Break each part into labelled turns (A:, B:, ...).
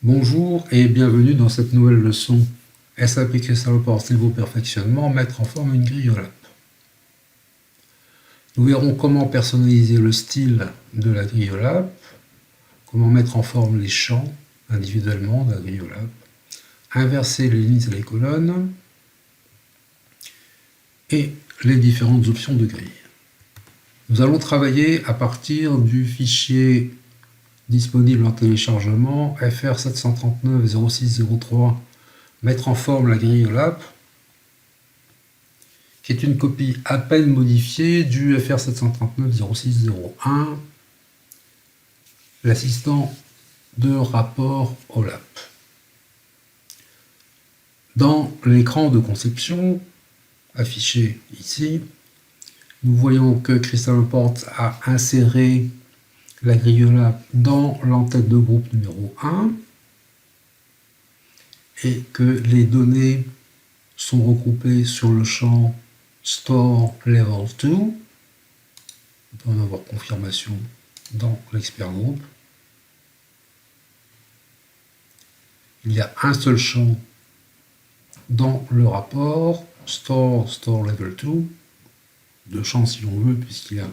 A: Bonjour et bienvenue dans cette nouvelle leçon SAP Crystal Reports niveau perfectionnement, mettre en forme une grille OLAP. Nous verrons comment personnaliser le style de la grille OLAP, comment mettre en forme les champs individuellement de la grille OLAP, inverser les lignes et les colonnes et les différentes options de grille. Nous allons travailler à partir du fichier disponible en téléchargement FR739-0603 mettre en forme la grille OLAP, qui est une copie à peine modifiée du FR739-0601, l'assistant de rapport OLAP. Dans l'écran de conception affiché ici, nous voyons que Crystal Reports a inséré la grille OLAP dans l'entête de groupe numéro 1 et que les données sont regroupées sur le champ Store Level 2. On peut en avoir confirmation dans l'expert group. Il y a un seul champ dans le rapport Store Level 2. Deux champs si l'on veut, puisqu'il y a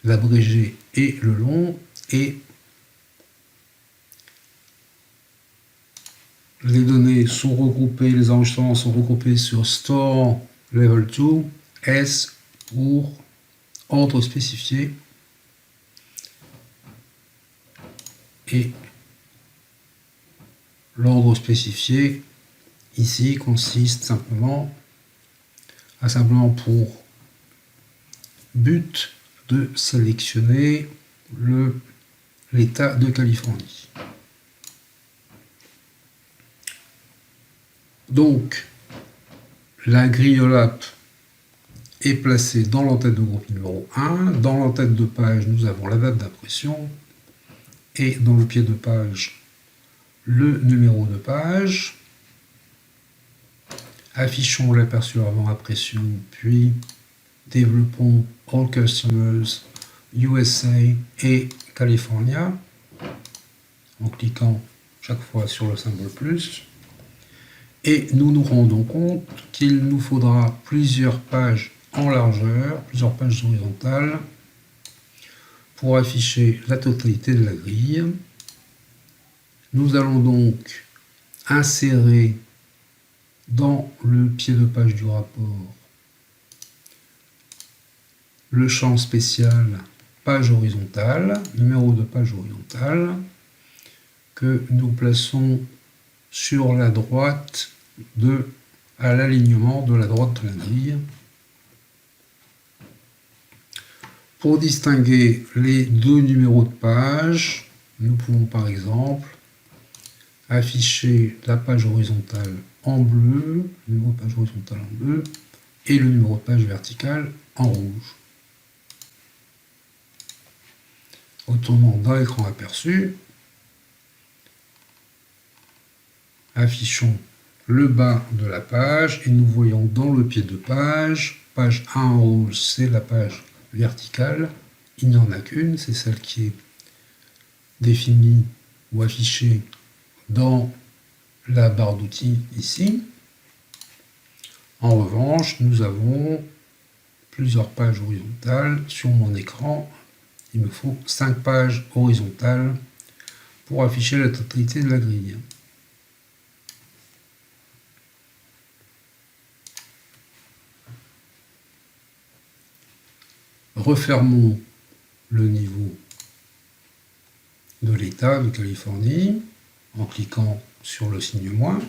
A: l'abrégé et le long, et les données sont regroupées, les enregistrements sont regroupés sur Store Level 2, S pour ordre spécifié, et l'ordre spécifié ici consiste simplement pour but de sélectionner l'État de Californie. Donc, la grille OLAP est placée dans l'entête de groupe numéro 1. Dans l'entête de page, nous avons la date d'impression et dans le pied de page, le numéro de page. Affichons l'aperçu avant impression, puis développons All Customers, USA et California en cliquant chaque fois sur le symbole plus. Et nous nous rendons compte qu'il nous faudra plusieurs pages en largeur, plusieurs pages horizontales pour afficher la totalité de la grille. Nous allons donc insérer dans le pied de page du rapport le champ spécial page horizontale, numéro de page horizontale, que nous plaçons sur la droite à l'alignement de la droite de la grille. Pour distinguer les deux numéros de page, nous pouvons par exemple afficher la page horizontale en bleu, le numéro de page horizontale en bleu, et le numéro de page verticale en rouge. Retournons dans l'écran aperçu. Affichons le bas de la page et nous voyons dans le pied de page 1 en rouge, c'est la page verticale. Il n'y en a qu'une, c'est celle qui est définie ou affichée dans la barre d'outils ici. En revanche, nous avons plusieurs pages horizontales sur mon écran. Il me faut 5 pages horizontales pour afficher la totalité de la grille. Refermons le niveau de l'État de Californie en cliquant sur le signe moins.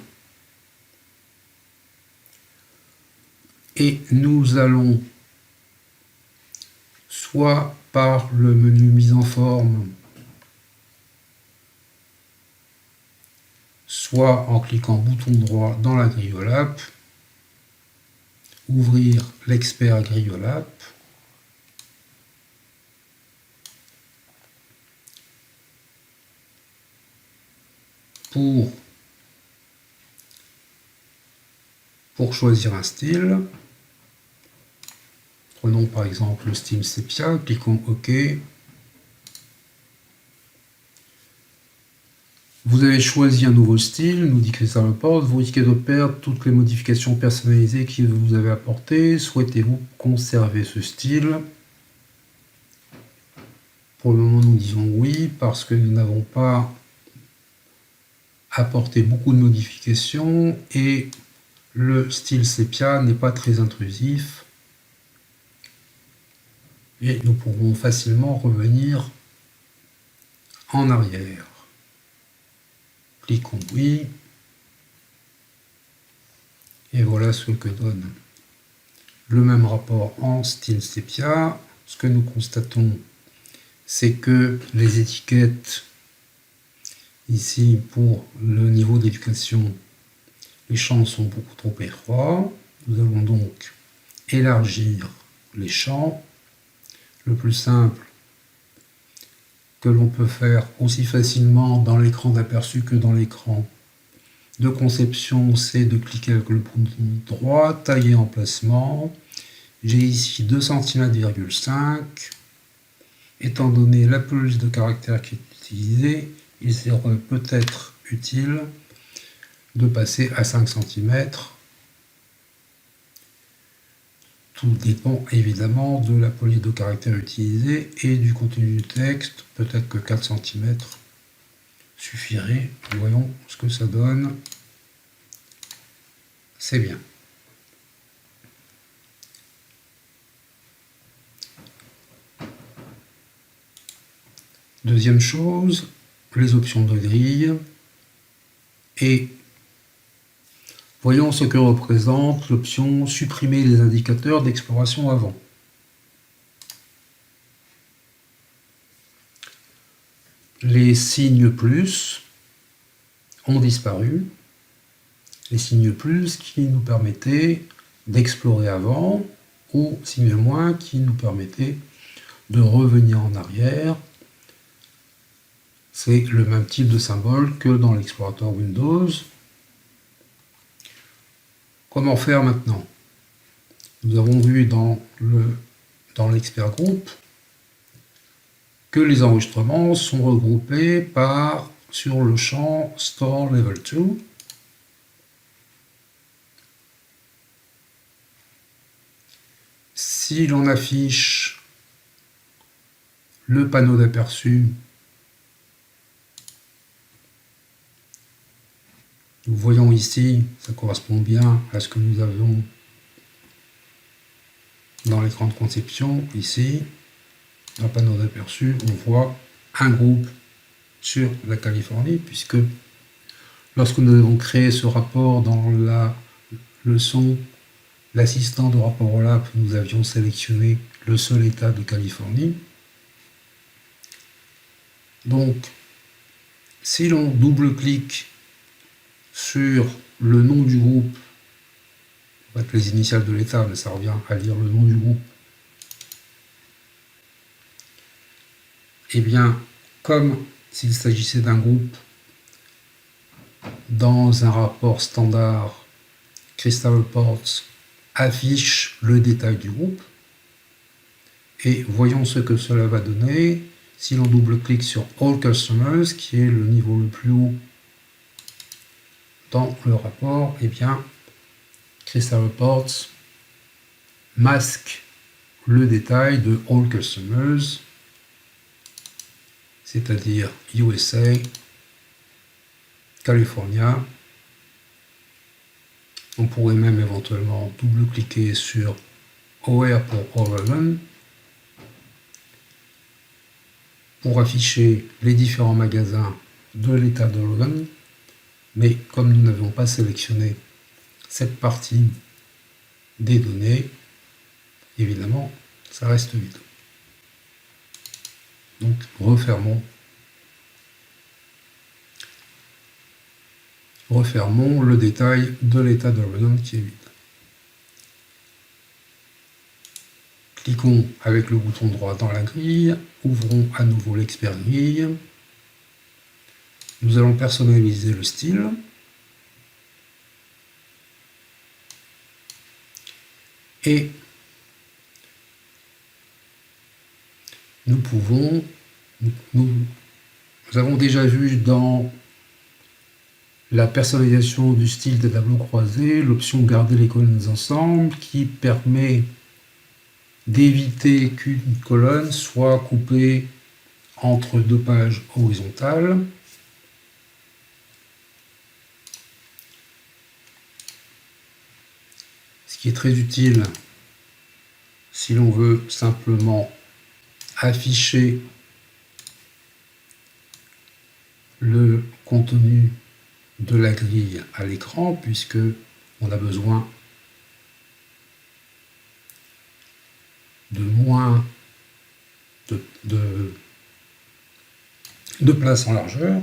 A: Et nous allons soit par le menu mise en forme, soit en cliquant bouton droit dans la grille OLAP, ouvrir l'expert grille OLAP, pour choisir un style. Prenons par exemple le style Sepia, cliquons OK. Vous avez choisi un nouveau style, nous dit Crystal Report. Vous risquez de perdre toutes les modifications personnalisées que vous avez apportées. Souhaitez-vous conserver ce style? Pour le moment, nous disons oui, parce que nous n'avons pas apporté beaucoup de modifications et le style sépia n'est pas très intrusif. Et nous pourrons facilement revenir en arrière. Cliquons oui. Et voilà ce que donne le même rapport en style sépia. Ce que nous constatons, c'est que les étiquettes, ici pour le niveau d'éducation, les champs sont beaucoup trop étroits. Nous allons donc élargir les champs. Le plus simple que l'on peut faire aussi facilement dans l'écran d'aperçu que dans l'écran de conception, c'est de cliquer avec le bouton droit, tailler emplacement. J'ai ici 2 cm,5 cm. Étant donné la police de caractère qui est utilisée, il serait peut-être utile de passer à 5 cm. Tout dépend évidemment de la police de caractère utilisée et du contenu du texte. Peut-être que 4 cm suffirait. Voyons ce que ça donne. C'est bien. Deuxième chose, les options de grille. Et voyons ce que représente l'option supprimer les indicateurs d'exploration avant. Les signes plus ont disparu. Les signes plus qui nous permettaient d'explorer avant, ou signes moins qui nous permettaient de revenir en arrière. C'est le même type de symbole que dans l'explorateur Windows. Comment faire maintenant? Nous avons vu dans l'expert group que les enregistrements sont regroupés sur le champ Store Level 2. Si l'on affiche le panneau d'aperçu, nous voyons ici, ça correspond bien à ce que nous avons dans l'écran de conception. Ici, dans le panneau d'aperçu, on voit un groupe sur la Californie, puisque lorsque nous avons créé ce rapport dans la leçon, l'assistant de rapport OLAP, nous avions sélectionné le seul état de Californie. Donc, si l'on double-clique sur le nom du groupe, avec les initiales de l'état, mais ça revient à lire le nom du groupe, et bien, comme s'il s'agissait d'un groupe dans un rapport standard, Crystal Reports affiche le détail du groupe. Et voyons ce que cela va donner si l'on double-clique sur All Customers, qui est le niveau le plus haut dans le rapport. Et bien, Crystal Reports masque le détail de All Customers, c'est-à-dire USA, California. On pourrait même éventuellement double-cliquer sur OR pour Oregon pour afficher les différents magasins de l'État d'Oregon. Mais comme nous n'avons pas sélectionné cette partie des données, évidemment, ça reste vide. Donc, refermons le détail de l'état d'Oregon qui est vide. Cliquons avec le bouton droit dans la grille, ouvrons à nouveau l'expert grille. Nous allons personnaliser le style. Et nous avons déjà vu dans la personnalisation du style des tableaux croisés, l'option garder les colonnes ensemble qui permet d'éviter qu'une colonne soit coupée entre deux pages horizontales. Ce qui est très utile si l'on veut simplement afficher le contenu de la grille à l'écran, puisque on a besoin de moins de place en largeur.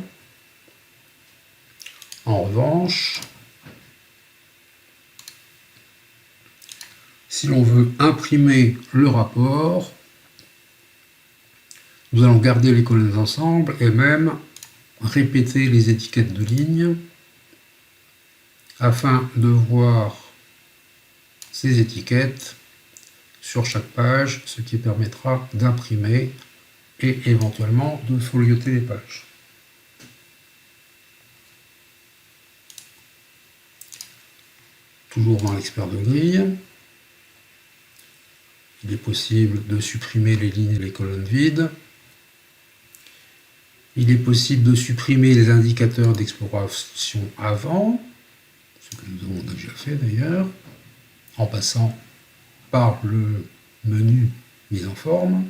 A: En revanche, si l'on veut imprimer le rapport, nous allons garder les colonnes ensemble et même répéter les étiquettes de ligne afin de voir ces étiquettes sur chaque page, ce qui permettra d'imprimer et éventuellement de folioter les pages. Toujours dans l'expert de grille, il est possible de supprimer les lignes et les colonnes vides. Il est possible de supprimer les indicateurs d'exploration avant, ce que nous avons déjà fait d'ailleurs, en passant par le menu mise en forme.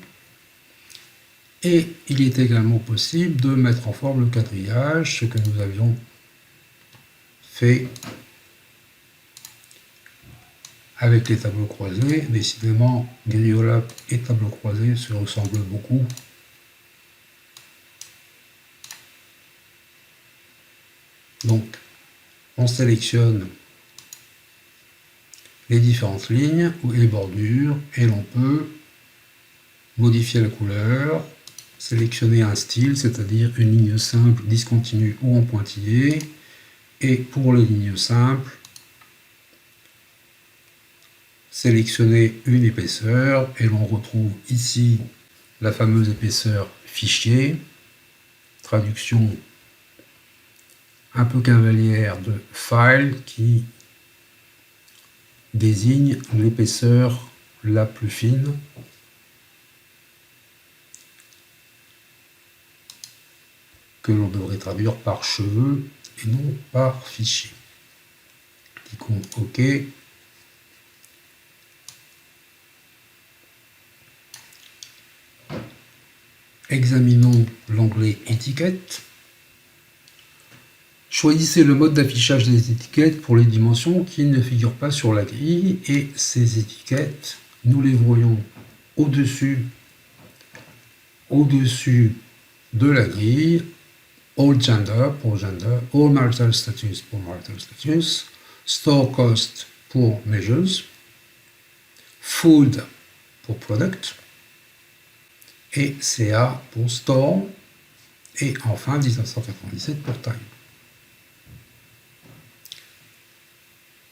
A: Et il est également possible de mettre en forme le quadrillage, ce que nous avions fait avec les tableaux croisés. Décidément, Griolap et tableaux croisés se ressemblent beaucoup. Donc, on sélectionne les différentes lignes ou les bordures et l'on peut modifier la couleur, sélectionner un style, c'est-à-dire une ligne simple, discontinue ou en pointillé. Et pour les lignes simples, sélectionner une épaisseur et l'on retrouve ici la fameuse épaisseur fichier, traduction un peu cavalière de file qui désigne l'épaisseur la plus fine. Que l'on devrait traduire par cheveux et non par fichier. Cliquons OK. Examinons l'onglet étiquettes. Choisissez le mode d'affichage des étiquettes pour les dimensions qui ne figurent pas sur la grille et ces étiquettes, nous les voyons au-dessus de la grille. All gender pour gender, all marital status pour marital status, store cost pour measures, food pour product, et CA pour store, et enfin 1997 pour time.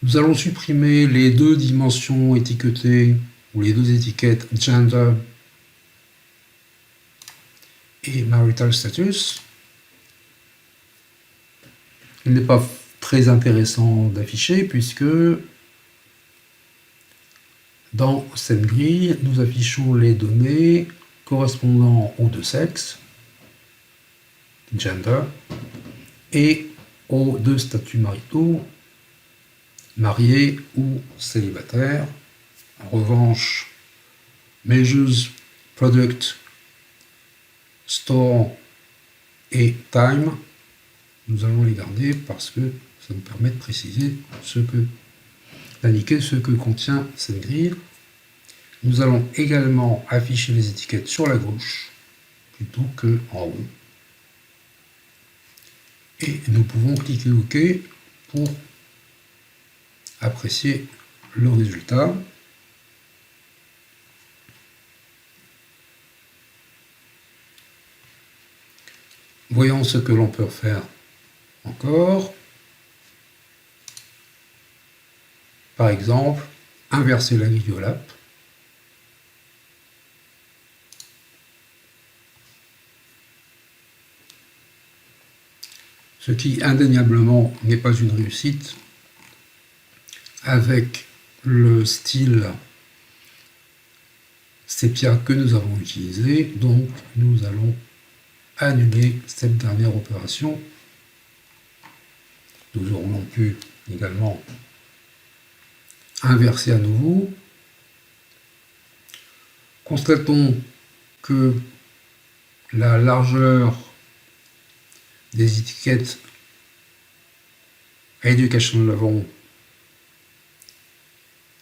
A: Nous allons supprimer les deux dimensions étiquetées, ou les deux étiquettes gender et marital status. Il n'est pas très intéressant d'afficher puisque dans cette grille, nous affichons les données correspondant aux deux sexes, gender, et aux deux statuts maritaux, mariés ou célibataires. En revanche, measures, product, store et time, nous allons les garder parce que ça nous permet de préciser d'indiquer ce que contient cette grille. Nous allons également afficher les étiquettes sur la gauche plutôt que en haut. Et nous pouvons cliquer OK pour apprécier le résultat. Voyons ce que l'on peut faire encore. Par exemple, inverser la grille au lap. ce qui indéniablement n'est pas une réussite avec le style sépia que nous avons utilisé. Donc nous allons annuler cette dernière opération. Nous aurions pu également inverser à nouveau. Constatons que la largeur des étiquettes Education Level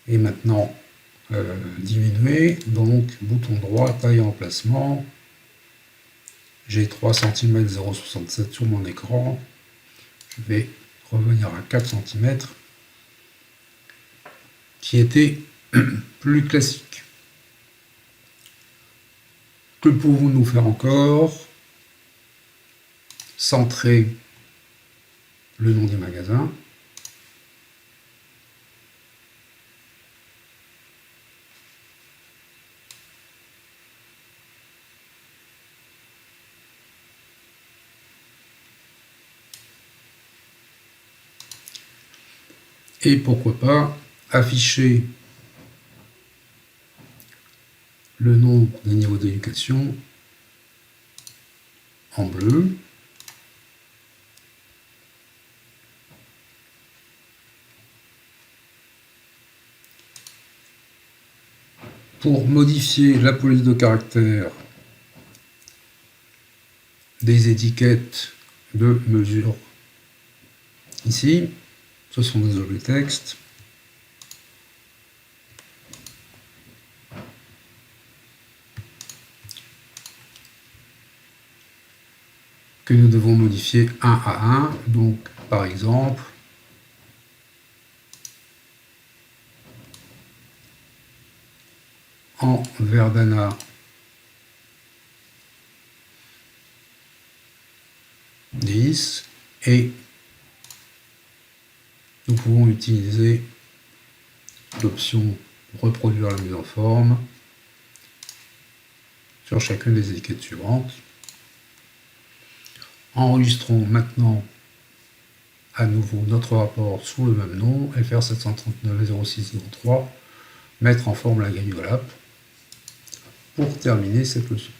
A: est maintenant diminuée. Donc bouton droit, taille et emplacement. J'ai 3 cm 0,67 sur mon écran. Je vais revenir à 4 cm, qui était plus classique. Que pouvons-nous faire encore? Centrer le nom des magasins. Et pourquoi pas afficher le nombre des niveaux d'éducation en bleu. Pour modifier la police de caractère des étiquettes de mesure, ici, ce sont des objets texte. Que nous devons modifier un à un. Donc, par exemple, en Verdana (10) et nous pouvons utiliser l'option reproduire la mise en forme sur chacune des étiquettes suivantes. Enregistrons maintenant à nouveau notre rapport sous le même nom, FR 739-0603, mettre en forme la grille de l'app pour terminer cette leçon.